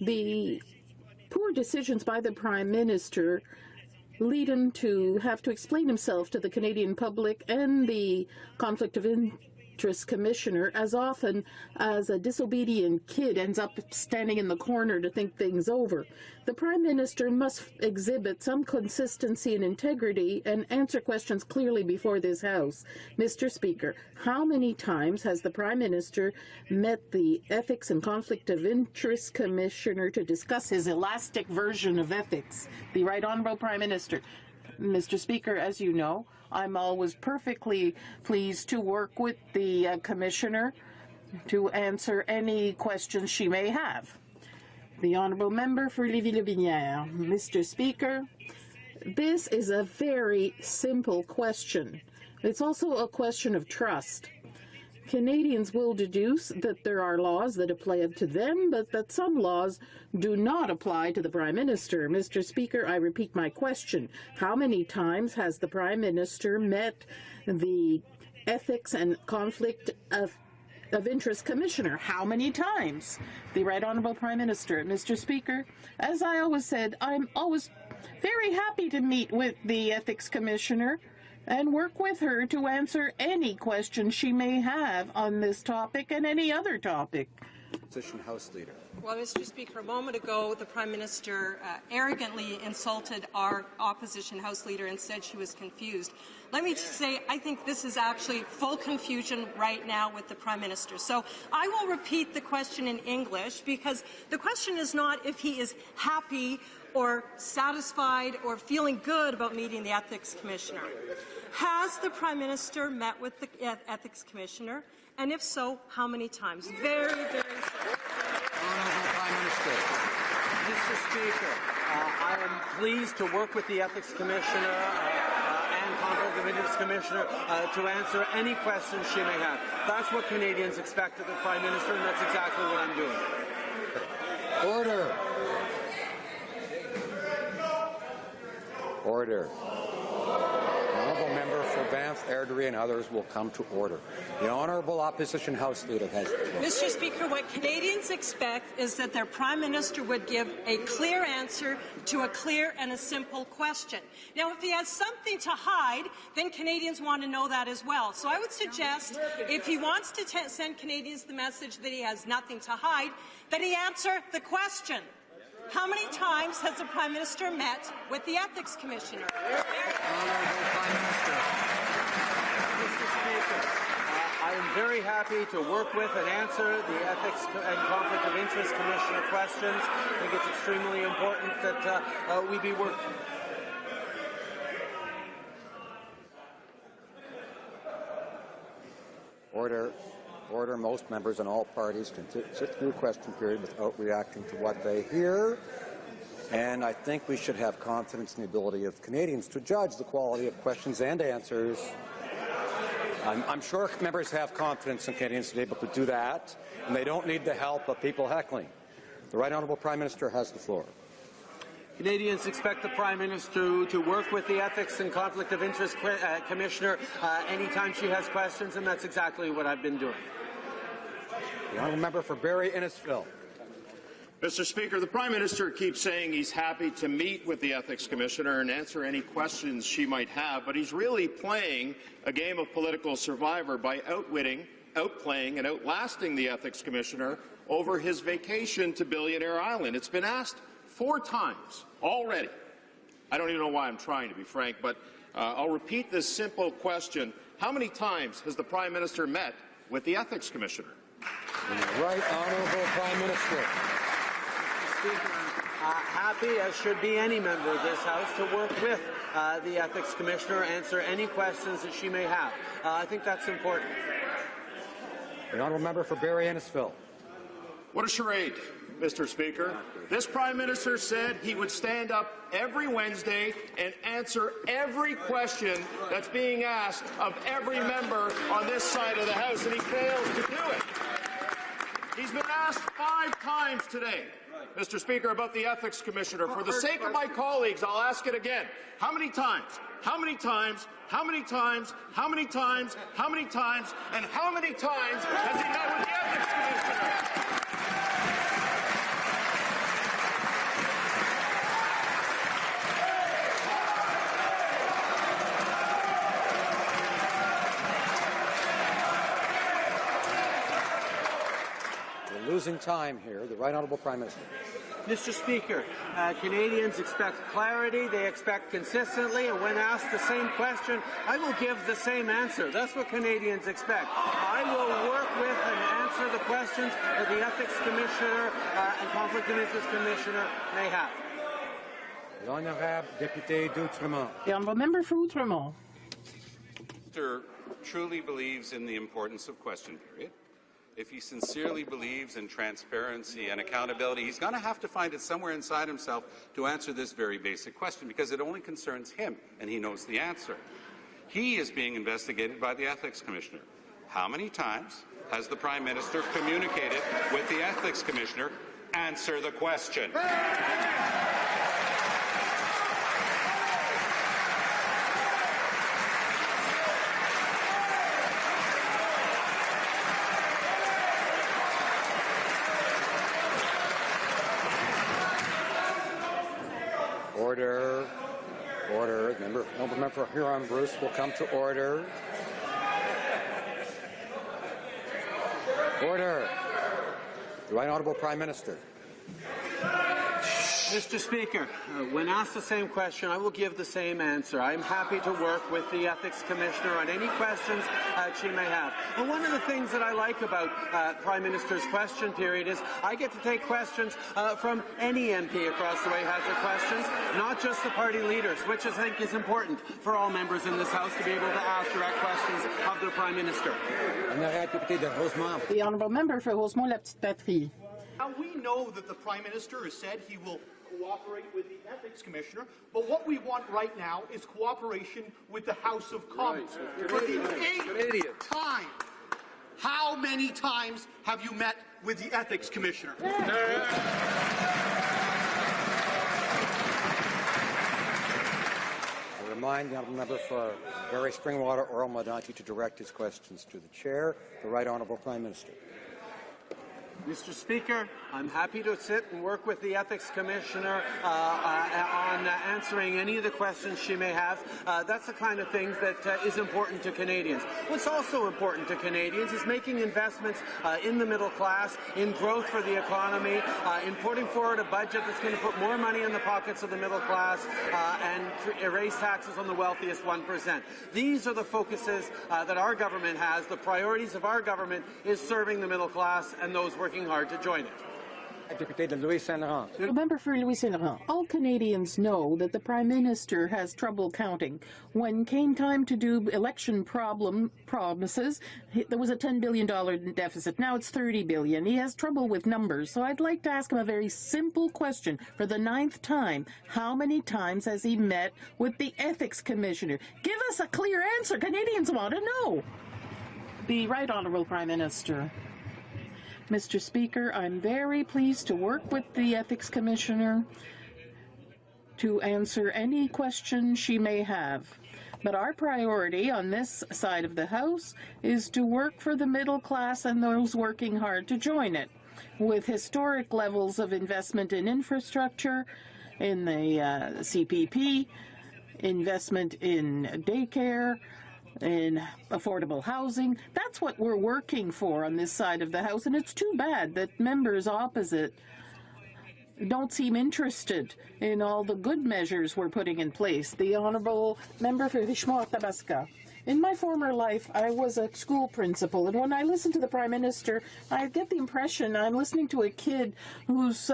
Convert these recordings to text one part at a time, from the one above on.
The poor decisions by the Prime Minister lead him to have to explain himself to the Canadian public and the Conflict of Interest Commissioner as often as a disobedient kid ends up standing in the corner to think things over. The Prime Minister must exhibit some consistency and integrity and answer questions clearly before this House. Mr. Speaker, how many times has the Prime Minister met the Ethics and Conflict of Interest Commissioner to discuss his elastic version of ethics? The Right Honourable Prime Minister. Mr. Speaker, as you know, I'm always perfectly pleased to work with the Commissioner to answer any questions she may have. The Honourable Member for Lévis-le-Binière. Mr. Speaker, this is a very simple question. It's also a question of trust. Canadians will deduce that there are laws that apply to them, but that some laws do not apply to the Prime Minister. Mr. Speaker, I repeat my question. How many times has the Prime Minister met the Ethics and Conflict of Interest Commissioner? How many times? The Right Honourable Prime Minister. Mr. Speaker, as I always said, I'm always very happy to meet with the Ethics Commissioner and work with her to answer any question she may have on this topic and any other topic. Opposition House Leader. Well, Mr. Speaker, a moment ago, the Prime Minister arrogantly insulted our Opposition House Leader and said she was confused. Let me say, I think this is actually full confusion right now with the Prime Minister. So I will repeat the question in English, because the question is not if he is happy or satisfied or feeling good about meeting the Ethics Commissioner. Has the Prime Minister met with the Ethics Commissioner? And if so, how many times? Very, very simple. Honourable Prime Minister. Mr. Speaker, I am pleased to work with the Ethics Commissioner and Conflict of Interest Commissioner to answer any questions she may have. That's what Canadians expect of the Prime Minister, and that's exactly what I'm doing. Order. Order. The Honourable Member for Banff, Airdrie and others will come to order. The Honourable Opposition House Leader has the floor. Mr. Speaker, what Canadians expect is that their Prime Minister would give a clear answer to a clear and a simple question. Now, if he has something to hide, then Canadians want to know that as well. So I would suggest, if he wants to send Canadians the message that he has nothing to hide, that he answer the question. How many times has the Prime Minister met with the Ethics Commissioner? Honourable Prime Minister. Mr. Speaker, I am very happy to work with and answer the Ethics and Conflict of Interest Commissioner questions. I think it's extremely important that we be working. Order. Order. Most members and all parties can sit through a question period without reacting to what they hear. And I think we should have confidence in the ability of Canadians to judge the quality of questions and answers. I'm sure members have confidence in Canadians to be able to do that, and they don't need the help of people heckling. The Right Honourable Prime Minister has the floor. Canadians expect the Prime Minister to work with the Ethics and Conflict of Interest Commissioner anytime she has questions, and that's exactly what I've been doing. The Honourable Member for Barrie Innisfil. Mr. Speaker, the Prime Minister keeps saying he's happy to meet with the Ethics Commissioner and answer any questions she might have, but he's really playing a game of political survivor by outwitting, outplaying and outlasting the Ethics Commissioner over his vacation to Billionaire Island. It's been asked 4 times already. I don't even know why I'm trying, to be frank, but I'll repeat this simple question. How many times has the Prime Minister met with the Ethics Commissioner? The Right Honourable Prime Minister. Speaker, happy, as should be any member of this House, to work with the Ethics Commissioner, answer any questions that she may have. I think that's important. The Honourable Member for Barrie Innisfil. What a charade, Mr. Speaker. This Prime Minister said he would stand up every Wednesday and answer every question that's being asked of every member on this side of the House, and he fails to do it. He's been asked 5 times today, Mr. Speaker, about the Ethics Commissioner. For the sake of my colleagues, I'll ask it again. How many times? How many times? How many times? How many times? How many times? And how many times has he met with the Ethics Commissioner? losing time here. The Right Honourable Prime Minister. Mr. Speaker, Canadians expect clarity, they expect consistency, and when asked the same question, I will give the same answer. That's what Canadians expect. I will work with and answer the questions that the Ethics Commissioner and Conflict of Interest Commissioner may have. L'honorable député d'Outremont. The honourable member for Outremont. Mr. truly believes in the importance of question period. If he sincerely believes in transparency and accountability, he's going to have to find it somewhere inside himself to answer this very basic question, because it only concerns him, and he knows the answer. He is being investigated by the Ethics Commissioner. How many times has the Prime Minister communicated with the Ethics Commissioner? Answer the question. Order. Order. Member for Huron-Bruce will come to order. Order. The Right Honourable Prime Minister. Mr. Speaker, when asked the same question, I will give the same answer. I'm happy to work with the Ethics Commissioner on any questions she may have. And one of the things that I like about Prime Minister's question period is I get to take questions from any MP across the way who has their questions, not just the party leaders, which I think is important for all members in this House to be able to ask direct questions of their Prime Minister. The honourable member for Rosemont-la-Petite-Patrie. Now, we know that the Prime Minister has said he will cooperate with the Ethics Commissioner, but what we want right now is cooperation with the House of Commons. For the 8th time, how many times have you met with the Ethics Commissioner? I remind the honourable member for Barrie Springwater Orel-Modanti to direct his questions to the Chair, the Right Honourable Prime Minister. Mr. Speaker, I'm happy to sit and work with the Ethics Commissioner on answering any of the questions she may have. That's the kind of things that is important to Canadians. What's also important to Canadians is making investments in the middle class, in growth for the economy, in putting forward a budget that's going to put more money in the pockets of the middle class and raise taxes on the wealthiest 1%. These are the focuses that our government has. The priorities of our government is serving the middle class and those working hard to join it. The member for Louis Saint Laurent. All Canadians know that the Prime Minister has trouble counting. When came time to do election promises, there was a $10 billion deficit. Now it's $30 billion. He has trouble with numbers. So I'd like to ask him a very simple question. For the 9th time, how many times has he met with the Ethics Commissioner? Give us a clear answer. Canadians want to know. The Right Honourable Prime Minister. Mr. Speaker, I'm very pleased to work with the Ethics Commissioner to answer any question she may have. But our priority on this side of the House is to work for the middle class and those working hard to join it, with historic levels of investment in infrastructure, in the CPP, investment in daycare, in affordable housing. That's what we're working for on this side of the House, and it's too bad that members opposite don't seem interested in all the good measures we're putting in place. The honourable member for Richmond-Tabasca. In my former life, I was a school principal, and when I listen to the Prime Minister, I get the impression I'm listening to a kid who's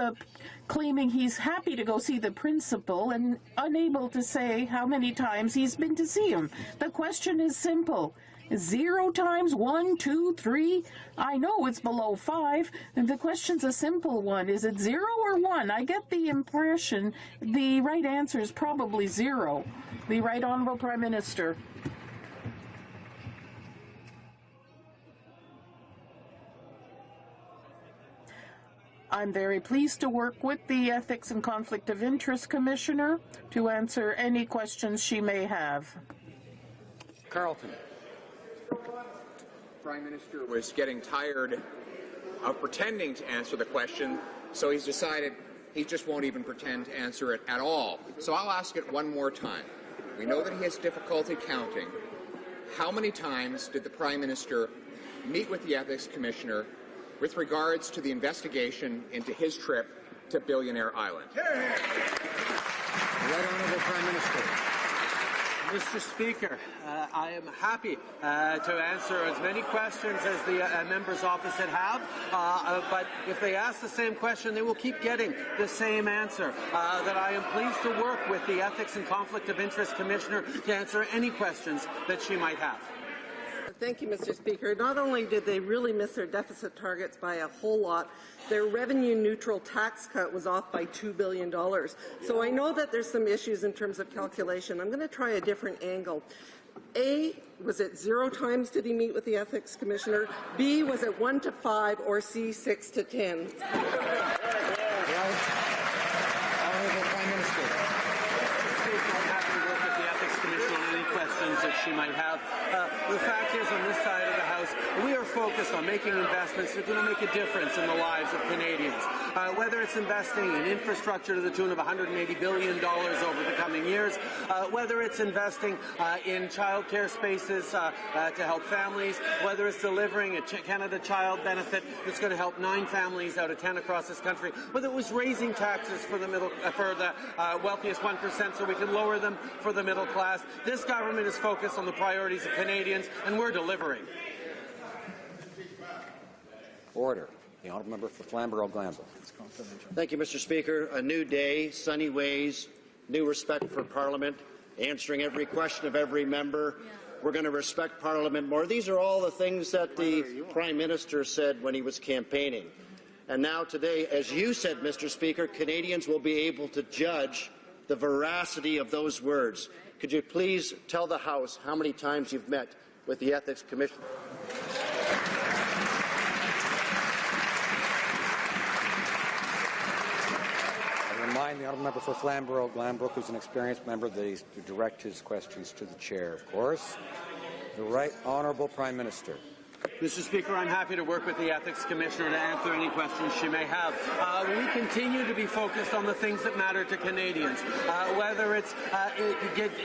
claiming he's happy to go see the principal and unable to say how many times he's been to see him. The question is simple. 0 times, 1, 2, 3? I know it's below 5. And the question's a simple one. Is it 0 or 1? I get the impression the right answer is probably 0. The Right Honourable Prime Minister. I'm very pleased to work with the Ethics and Conflict of Interest Commissioner to answer any questions she may have. Carleton. Prime Minister was getting tired of pretending to answer the question, so he's decided he just won't even pretend to answer it at all. So I'll ask it one more time. We know that he has difficulty counting. How many times did the Prime Minister meet with the Ethics Commissioner with regards to the investigation into his trip to Billionaire Island. The Right Honourable Prime Minister. Mr. Speaker, I am happy to answer as many questions as the members opposite have, but if they ask the same question, they will keep getting the same answer, that I am pleased to work with the Ethics and Conflict of Interest Commissioner to answer any questions that she might have. Thank you, Mr. Speaker. Not only did they really miss their deficit targets by a whole lot, their revenue-neutral tax cut was off by $2 billion. So I know that there's some issues in terms of calculation. I'm going to try a different angle. A, was it 0 times did he meet with the Ethics Commissioner? B, was it 1 to 5? Or C, 6 to 10? Honourable Prime Minister. I'm happy to work with the Ethics Commissioner on any questions that she might have. The fact is, on this side of the House, we are focused on making investments that are going to make a difference in the lives of Canadians. Whether it's investing in infrastructure to the tune of $180 billion over the coming years, whether it's investing in childcare spaces to help families, whether it's delivering a Canada Child benefit that's going to help 9 families out of 10 across this country, whether it was raising taxes for the wealthiest 1% so we can lower them for the middle class. This government is focused on the priorities of Canadians, and we're delivering. Order. The Honourable Member for Flamborough-Glanbrook. Thank you, Mr. Speaker. A new day, sunny ways, new respect for Parliament, answering every question of every member. We're going to respect Parliament more. These are all the things that the Prime Minister said when he was campaigning. And now today, as you said, Mr. Speaker, Canadians will be able to judge the veracity of those words. Could you please tell the House how many times you've met with the Ethics Commission? Remind the Honourable Member for Flamborough-Glanbrook, who's an experienced member, that he's to direct his questions to the Chair, of course. The Right Honourable Prime Minister. Mr. Speaker, I'm happy to work with the Ethics Commissioner to answer any questions she may have. We continue to be focused on the things that matter to Canadians, whether it's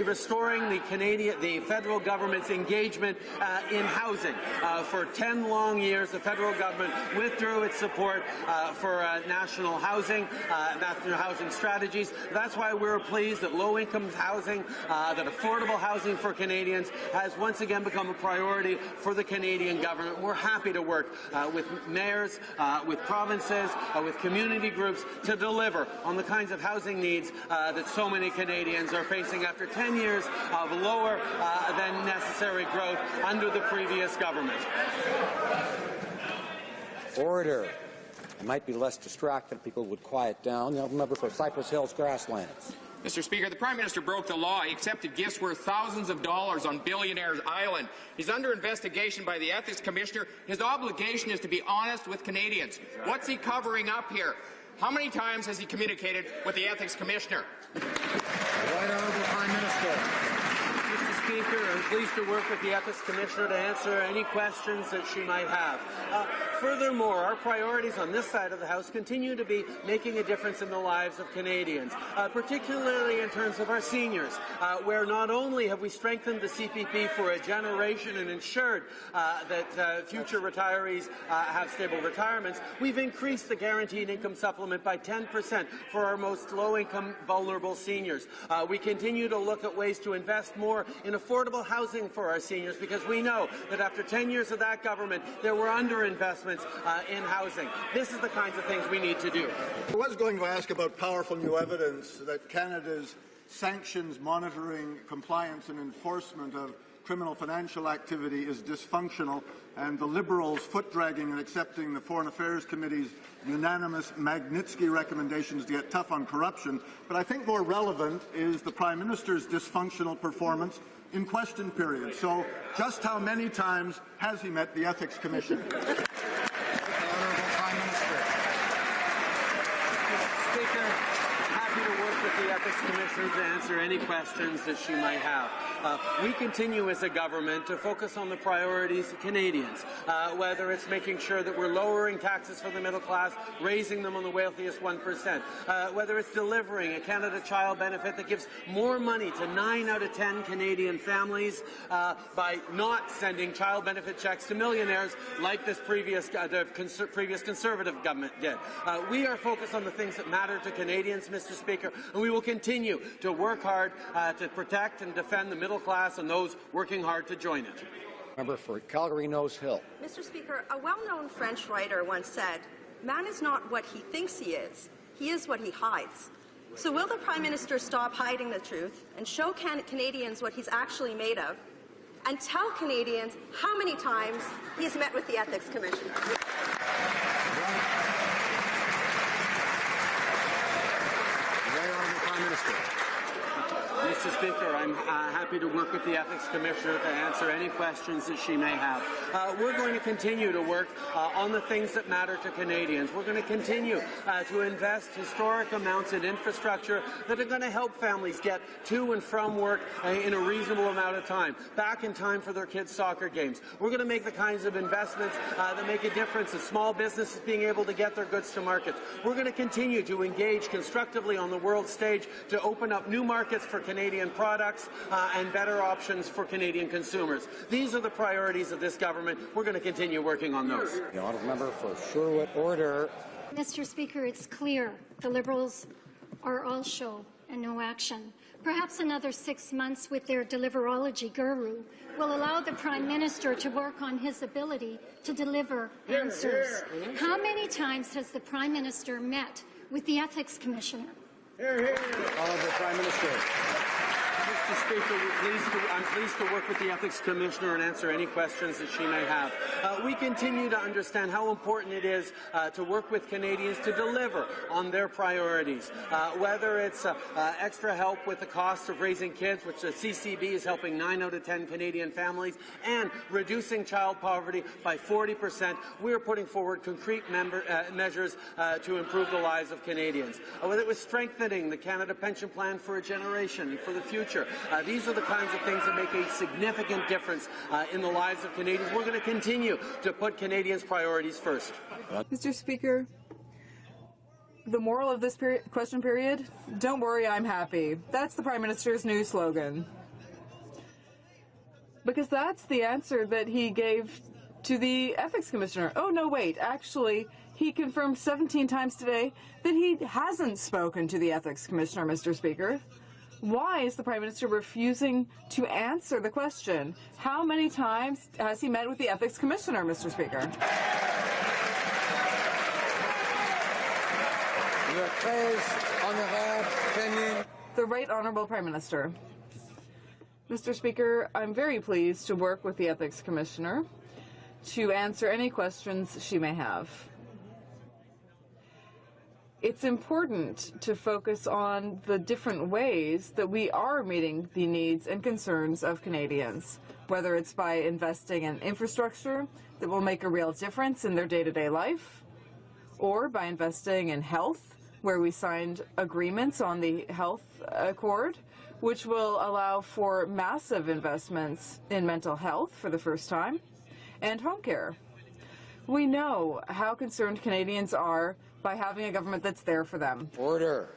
restoring the federal government's engagement in housing. For 10 long years, the federal government withdrew its support for national housing strategies. That's why we're pleased that low-income housing, that affordable housing for Canadians has once again become a priority for the Canadian government. We're happy to work with mayors, with provinces, with community groups to deliver on the kinds of housing needs that so many Canadians are facing after 10 years of lower than necessary growth under the previous government. Order. It might be less distracted. People would quiet down. The Member for Cypress Hills Grasslands. Mr. Speaker, the Prime Minister broke the law. He accepted gifts worth thousands of dollars on Billionaire's Island. He's under investigation by the Ethics Commissioner. His obligation is to be honest with Canadians. What's he covering up here? How many times has he communicated with the Ethics Commissioner? Right Honourable Prime Minister. Mr. Speaker, I'm pleased to work with the Ethics Commissioner to answer any questions that she might have. Furthermore, our priorities on this side of the House continue to be making a difference in the lives of Canadians, particularly in terms of our seniors, where not only have we strengthened the CPP for a generation and ensured that future retirees have stable retirements, we've increased the guaranteed income supplement by 10% for our most low-income vulnerable seniors. We continue to look at ways to invest more in affordable housing for our seniors, because we know that after 10 years of that government, there were underinvestments in housing. This is the kinds of things we need to do. I was going to ask about powerful new evidence that Canada's sanctions, monitoring, compliance and enforcement of criminal financial activity is dysfunctional, and the Liberals' foot-dragging and accepting the Foreign Affairs Committee's unanimous Magnitsky recommendations to get tough on corruption. But I think more relevant is the Prime Minister's dysfunctional performance in question period. So just how many times has he met the Ethics Commission? Speaker, happy to work with the Ethics Commissioner to answer any questions that she might have. We continue as a government to focus on the priorities of Canadians, whether it's making sure that we're lowering taxes for the middle class, raising them on the wealthiest 1%, whether it's delivering a Canada Child benefit that gives more money to 9 out of 10 Canadian families by not sending child benefit checks to millionaires like this previous Conservative government did. We are focused on the things that matter to Canadians, Mr. Speaker, and we will continue to work hard to protect and defend the middle class and those working hard to join it. Member for Calgary Nose Hill. Mr. Speaker, a well-known French writer once said, "Man is not what he thinks he is what he hides." So will the Prime Minister stop hiding the truth and show Canadians what he's actually made of, and tell Canadians how many times he's met with the Ethics Commissioner? Very Honourable Prime Minister. Mr. Speaker, I'm happy to work with the Ethics Commissioner to answer any questions that she may have. We're going to continue to work on the things that matter to Canadians. We're going to continue to invest historic amounts in infrastructure that are going to help families get to and from work in a reasonable amount of time, back in time for their kids' soccer games. We're going to make the kinds of investments that make a difference in small businesses being able to get their goods to market. We're going to continue to engage constructively on the world stage to open up new markets for Canadian products and better options for Canadian consumers. These are the priorities of this government. We're going to continue working on those. The Honourable Member for Sherwood. Order. Mr. Speaker, it's clear the Liberals are all show and no action. Perhaps another 6 months with their deliverology guru will allow the Prime Minister to work on his ability to deliver answers. How many times has the Prime Minister met with the Ethics Commissioner? Honourable Prime Minister. Mr. Speaker, I'm pleased to work with the Ethics Commissioner and answer any questions that she may have. We continue to understand how important it is to work with Canadians to deliver on their priorities, whether it's extra help with the cost of raising kids, which the CCB is helping 9 out of 10 Canadian families, and reducing child poverty by 40%. We are putting forward concrete measures to improve the lives of Canadians. Whether it was strengthening the Canada Pension Plan for a generation, for the future, these are the kinds of things that make a significant difference in the lives of Canadians. We're going to continue to put Canadians' priorities first. Mr. Speaker, the moral of this question period, don't worry, I'm happy. That's the Prime Minister's new slogan. Because that's the answer that he gave to the Ethics Commissioner. Oh, no, wait, actually, he confirmed 17 times today that he hasn't spoken to the Ethics Commissioner, Mr. Speaker. Why is the Prime Minister refusing to answer the question? How many times has he met with the Ethics Commissioner, Mr. Speaker? The Right Honourable Prime Minister. Mr. Speaker, I'm very pleased to work with the Ethics Commissioner to answer any questions she may have. It's important to focus on the different ways that we are meeting the needs and concerns of Canadians, whether it's by investing in infrastructure that will make a real difference in their day-to-day life, or by investing in health, where we signed agreements on the Health Accord, which will allow for massive investments in mental health for the first time, and home care. We know how concerned Canadians are by having a government that's there for them. Order.